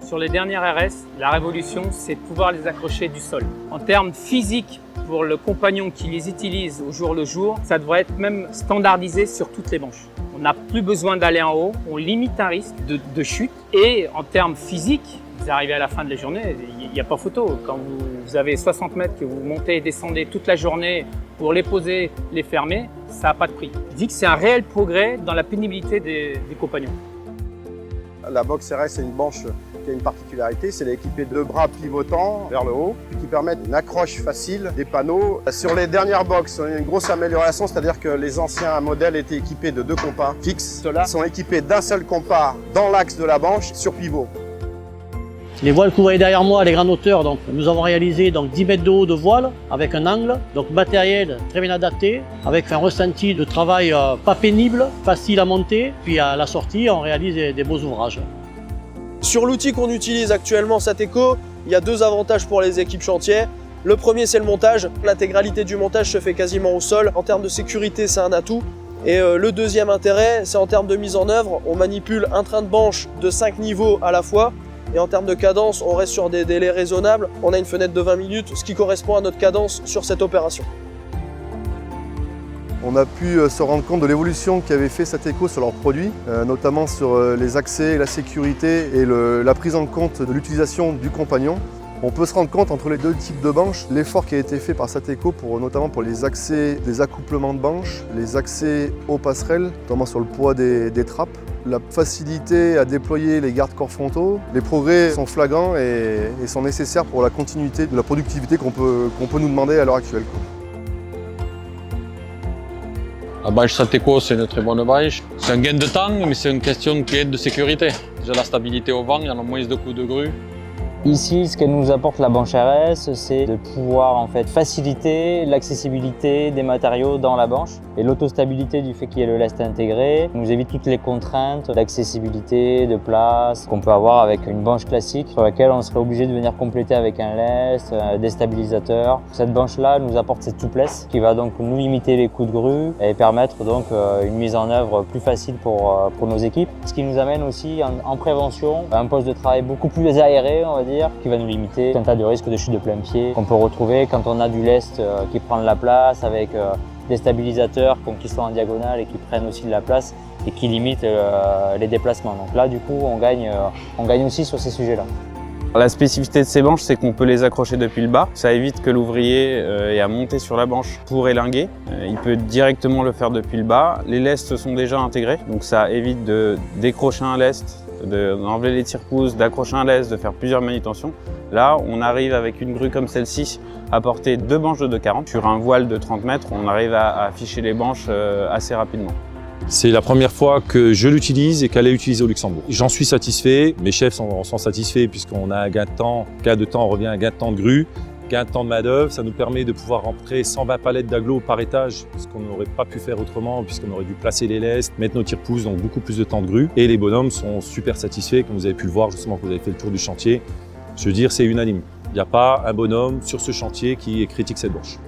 Sur les dernières RS, la révolution, c'est de pouvoir les accrocher du sol. En termes physiques, pour le compagnon qui les utilise au jour le jour, ça devrait être même standardisé sur toutes les manches. On n'a plus besoin d'aller en haut, on limite un risque de chute. Et en termes physiques, vous arrivez à la fin de la journée, il n'y a pas photo. Quand vous avez 60 mètres que vous montez et descendez toute la journée pour les poser, les fermer, ça n'a pas de prix. Je dis que c'est un réel progrès dans la pénibilité des compagnons. La box RS est une banche qui a une particularité, c'est l'équipée de bras pivotants vers le haut qui permettent une accroche facile des panneaux. Sur les dernières box, on a une grosse amélioration, c'est-à-dire que les anciens modèles étaient équipés de 2 compas fixes. Ceux-là sont équipés d'un seul compas dans l'axe de la banche sur pivot. Les voiles que vous voyez derrière moi, les grandes hauteurs, donc nous avons réalisé 10 mètres de haut de voile avec un angle, donc matériel très bien adapté, avec un ressenti de travail pas pénible, facile à monter, puis à la sortie on réalise des beaux ouvrages. Sur l'outil qu'on utilise actuellement, Sateco, il y a 2 avantages pour les équipes chantier. Le premier, c'est le montage. L'intégralité du montage se fait quasiment au sol. En termes de sécurité, c'est un atout. Et le deuxième intérêt, c'est en termes de mise en œuvre. On manipule un train de banche de 5 niveaux à la fois. Et en termes de cadence, on reste sur des délais raisonnables. On a une fenêtre de 20 minutes, ce qui correspond à notre cadence sur cette opération. On a pu se rendre compte de l'évolution qu'avait fait Sateco sur leurs produits, notamment sur les accès, la sécurité et la prise en compte de l'utilisation du compagnon. On peut se rendre compte entre les 2 types de banches, l'effort qui a été fait par Sateco notamment pour les accès des accouplements de banches, les accès aux passerelles, notamment sur le poids des trappes, la facilité à déployer les garde-corps frontaux. Les progrès sont flagrants et sont nécessaires pour la continuité de la productivité qu'on peut nous demander à l'heure actuelle. La banche Sateco, c'est une très bonne banche. C'est un gain de temps, mais c'est une question de sécurité. Déjà la stabilité au vent, il y en a moins de coups de grue. Ici, ce qu'elle nous apporte la banche RS, c'est de pouvoir en fait faciliter l'accessibilité des matériaux dans la banche et l'autostabilité du fait qu'il y ait le lest intégré nous évite toutes les contraintes d'accessibilité, de place qu'on peut avoir avec une banche classique sur laquelle on serait obligé de venir compléter avec un lest, des stabilisateurs. Cette banche-là nous apporte cette souplesse qui va donc nous limiter les coups de grue et permettre donc une mise en œuvre plus facile pour nos équipes. Ce qui nous amène aussi en prévention un poste de travail beaucoup plus aéré, on va dire, qui va nous limiter un tas de risques de chute de plein pied qu'on peut retrouver quand on a du lest qui prend de la place avec des stabilisateurs qui sont en diagonale et qui prennent aussi de la place et qui limitent les déplacements. Donc là, du coup, on gagne aussi sur ces sujets-là. La spécificité de ces banches, c'est qu'on peut les accrocher depuis le bas. Ça évite que l'ouvrier ait à monter sur la banche pour élinguer. Il peut directement le faire depuis le bas. Les lestes sont déjà intégrés, donc ça évite de décrocher un lest, d'enlever les tire-pousses, d'accrocher un lest, de faire plusieurs manutentions. Là, on arrive avec une grue comme celle-ci à porter 2 banches de 2,40. Sur un voile de 30 mètres, on arrive à afficher les banches assez rapidement. C'est la première fois que je l'utilise et qu'elle est utilisée au Luxembourg. J'en suis satisfait, mes chefs sont satisfaits puisqu'on a un gain de temps, gain de temps revient à un gain de temps de grue, gain de temps de main d'œuvre. Ça nous permet de pouvoir rentrer 120 palettes d'agglos par étage, ce qu'on n'aurait pas pu faire autrement puisqu'on aurait dû placer les lestes, mettre nos tire-pousses, donc beaucoup plus de temps de grue. Et les bonhommes sont super satisfaits, comme vous avez pu le voir justement, que vous avez fait le tour du chantier. Je veux dire, c'est unanime. Il n'y a pas un bonhomme sur ce chantier qui critique cette banche.